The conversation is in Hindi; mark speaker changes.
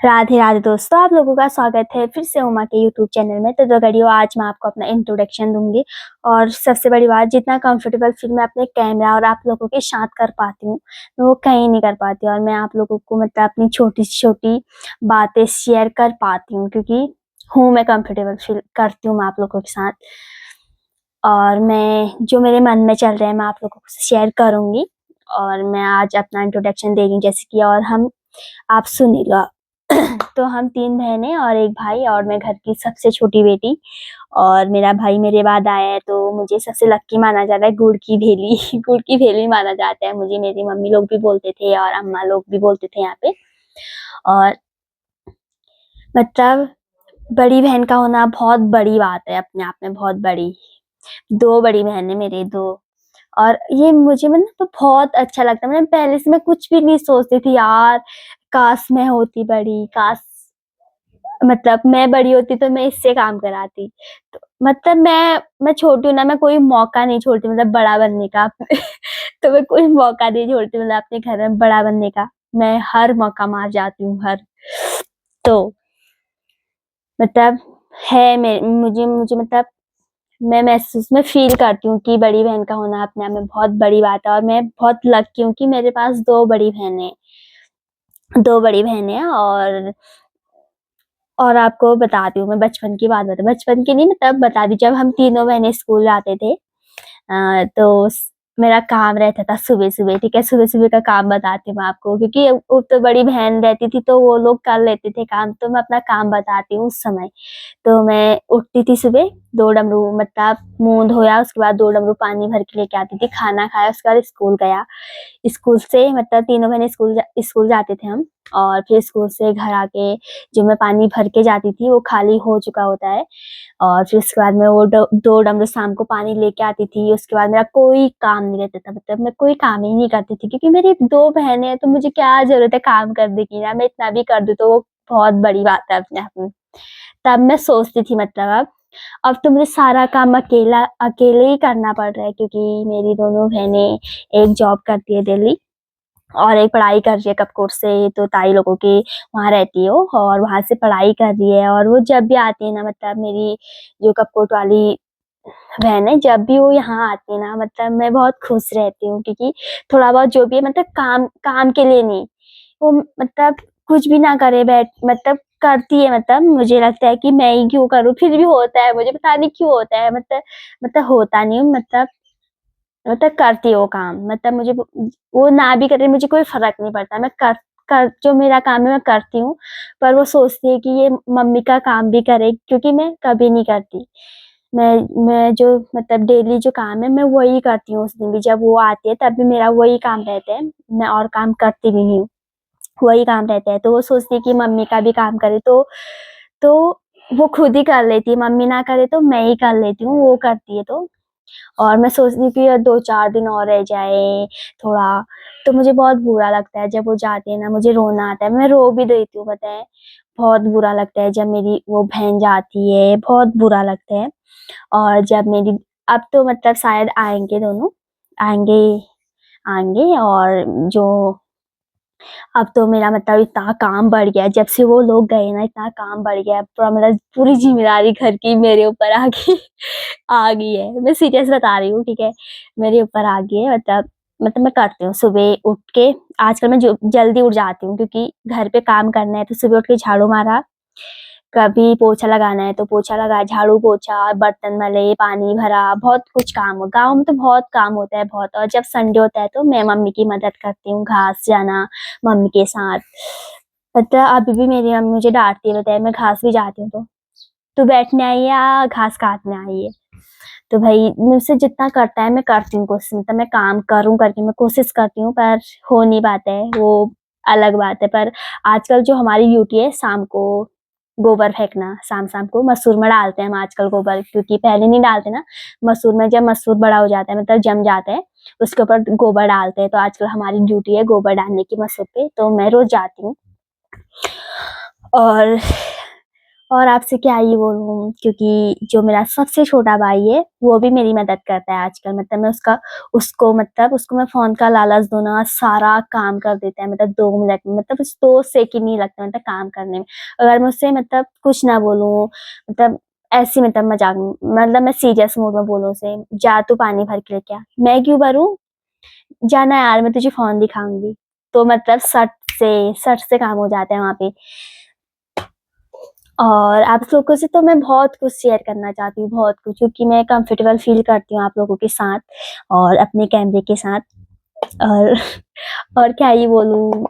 Speaker 1: राधे राधे दोस्तों, आप लोगों का स्वागत है फिर से उमा के यूट्यूब चैनल में। तो गड़ियों आज मैं आपको अपना इंट्रोडक्शन दूंगी। और सबसे बड़ी बात, जितना कंफर्टेबल फील मैं अपने कैमरा और आप लोगों के साथ कर पाती हूँ मैं वो कहीं नहीं कर पाती। और मैं आप लोगों को मतलब अपनी छोटी से छोटी बातें शेयर कर पाती हूँ, क्योंकि मैं कंफर्टेबल फील करती हूँ मैं आप लोगों के साथ। और मैं जो मेरे मन में चल रहा है मैं आप लोगों को शेयर करूंगी। और मैं आज अपना इंट्रोडक्शन दे रही हूँ जैसे कि, और हम आप सुनिएगा। तो हम 3 बहनें और 1 भाई, और मैं घर की सबसे छोटी बेटी। और मेरा भाई मेरे बाद आया है, तो मुझे सबसे लक्की माना जाता है, गुड़ की भेली गुड़ की भेली माना जाता है मुझे। मेरी मम्मी लोग भी बोलते थे और अम्मा लोग भी बोलते थे यहाँ पे। और मतलब बड़ी बहन का होना बहुत बड़ी बात है, अपने आप में बहुत बड़ी। 2 बड़ी बहनें मेरे 2। और ये मुझे मतलब तो बहुत अच्छा लगता है। मतलब पहले से मैं कुछ भी नहीं सोचती थी यार, काश मैं होती बड़ी, काश मतलब मैं बड़ी होती तो मैं इससे काम कराती। तो मतलब मैं छोटी हूँ ना, मैं कोई मौका नहीं छोड़ती मतलब बड़ा बनने का। तो मैं कोई मौका नहीं छोड़ती मतलब अपने घर में बड़ा बनने का। मैं हर मौका मार जाती हूँ, हर। तो मतलब है मुझे मुझे मतलब मैं महसूस में फ़ील करती हूँ कि बड़ी बहन का होना अपने आप में बहुत बड़ी बात है। और मैं बहुत लकी हूँ कि मेरे पास 2 बड़ी बहनें हैं। और आपको बताती हूँ मैं बचपन की बात बचपन की नहीं, मतलब बता दी। जब हम तीनों बहनें स्कूल जाते थे, तो मेरा काम रहता था सुबह-सुबह, ठीक है? सुबह-सुबह का काम बताती हूँ मैं आपको, क्योंकि वो तो बड़ी बहन रहती थी तो वो लोग कर लेते थे काम, तो मैं अपना काम बताती हूँ उस समय। तो मैं उठती थी सुबह, 2 डमरू मतलब मुँह धोया, उसके बाद 2 डमरू पानी भर के लेके आती थी, खाना खाया, उसके बाद स्कूल गया। स्कूल से मतलब तीनों बहनें स्कूल जाते थे हम। और फिर स्कूल से घर आके जो मैं पानी भर के जाती थी वो खाली हो चुका होता है। और फिर उसके बाद मैं वो 2 डमरू शाम को पानी लेके आती थी। उसके बाद मेरा कोई काम नहीं रहता था, मतलब मैं कोई काम ही नहीं करती थी, क्योंकि मेरी 2 बहनें हैं तो मुझे क्या ज़रूरत है काम करने की ना। मैं इतना भी कर दूँ तो वो बहुत बड़ी बात है अपने आप में। तब मैं सोचती थी मतलब अब तो मुझे सारा काम अकेले ही करना पड़ रहा है, क्योंकि मेरी दोनों बहनें, एक जॉब करती है दिल्ली और एक पढ़ाई कर रही है कपकोट से, तो ताई लोगों के वहाँ रहती है वो, और वहाँ से पढ़ाई कर रही है। और वो जब भी आती है ना, मतलब मेरी जो कपकोट वाली बहन है, जब भी वो यहाँ आती है ना, मतलब मैं बहुत खुश रहती हूँ, क्योंकि थोड़ा बहुत जो भी है मतलब काम काम के लिए नहीं, वो मतलब कुछ भी ना करे, बैठ मतलब करती है। मतलब मुझे लगता है कि मैं ही क्यों करूँ, फिर भी होता है, मुझे पता नहीं क्यों होता है। मतलब होता नहीं है, मतलब करती है वो काम। मतलब मुझे वो ना भी करे मुझे कोई फ़र्क नहीं पड़ता। मैं कर कर जो मेरा काम है मैं करती हूँ, पर वो सोचती है कि ये मम्मी का काम भी करे, क्योंकि मैं कभी नहीं करती। मैं जो मतलब डेली जो काम है मैं वही करती हूँ उस दिन भी। जब वो आती है तब भी मेरा वही काम रहता है, मैं और काम करती भी नहीं हूँ, वही काम रहता है। तो वो सोचती है कि मम्मी का भी काम करे, तो वो खुद ही कर लेती है, मम्मी ना करे तो मैं ही कर लेती हूँ, वो करती है तो। और मैं सोचती हूँ कि 2-4 दिन और रह जाए थोड़ा, तो मुझे बहुत बुरा लगता है जब वो जाती है ना, मुझे रोना आता है। मैं रो भी देती हूँ, पता है? बहुत बुरा लगता है जब मेरी वो बहन जाती है, बहुत बुरा लगता है। और जब मेरी अब तो मतलब शायद आएँगे दोनों, आएँगे आएँगे। और जो अब तो मेरा मतलब इतना काम बढ़ गया है, जब से वो लोग गए ना इतना काम बढ़ गया है, पूरा मतलब पूरी ज़िम्मेदारी घर की मेरे ऊपर आ गई आ गई है। मैं सीरियस बता रही हूँ, ठीक है? मेरे ऊपर आ गई है। मतलब मैं करती हूँ सुबह उठ के। आजकल मैं जो जल्दी उठ जाती हूँ, क्योंकि घर पे काम करना है, तो सुबह उठ के झाड़ू मारा, कभी पोछा लगाना है तो पोछा लगाया, झाड़ू-पोछा, बर्तन मले, पानी भरा, बहुत कुछ काम हो। गाँव में तो बहुत काम होता है बहुत। और जब संडे होता है तो मैं मम्मी की मदद करती हूँ, घास जाना मम्मी के साथ। मतलब अभी भी मेरी मम्मी मुझे डाँटती है, बताइए मैं घास भी जाती हूँ तो, "तू बैठने आई है या घास काटने आई है?" तो भई मुझसे जितना करता है मैं करती हूँ कोशिश, मतलब मैं काम करूँ करके मैं कोशिश करती हूँ, पर हो नहीं पाता है, वो अलग बात है। पर आजकल जो हमारी ड्यूटी है शाम को गोबर फेंकना, शाम-शाम को मसूर में डालते हैं हम आजकल गोबर, क्योंकि पहले नहीं डालते ना। मसूर में जब मसूर बड़ा हो जाता है मतलब जम जाता है, उसके ऊपर गोबर डालते हैं। तो आजकल हमारी ड्यूटी है गोबर डालने की मसूर पे, तो मैं रोज़ जाती हूँ। और और आपसे क्या ही बोलूँ, क्योंकि जो मेरा सबसे छोटा भाई है वो भी मेरी मदद करता है आजकल। मतलब मैं उसको मैं फ़ोन का लालच दूँ ना, सारा काम कर देता है, मतलब 2 मिनट में, मतलब उस 2 सेकंड नहीं लगता मतलब काम करने में। अगर मैं उससे मतलब कुछ ना बोलूँ, मतलब ऐसे मतलब मज़ाक में, मतलब मैं सीरियस मूड में बोलूँ उसे, "जा तू पानी भर के लेके आ।" "मैं क्यों भरूँ? जा ना यार, मैं तुझे फ़ोन दिखाऊँगी।" तो मतलब सट से काम हो जाता है वहाँ पे। और आप लोगों से तो मैं बहुत कुछ शेयर करना चाहती हूँ, बहुत कुछ, क्योंकि मैं कंफर्टेबल फ़ील करती हूँ आप लोगों के साथ और अपने कैमरे के साथ। और और क्या ही बोलूँ,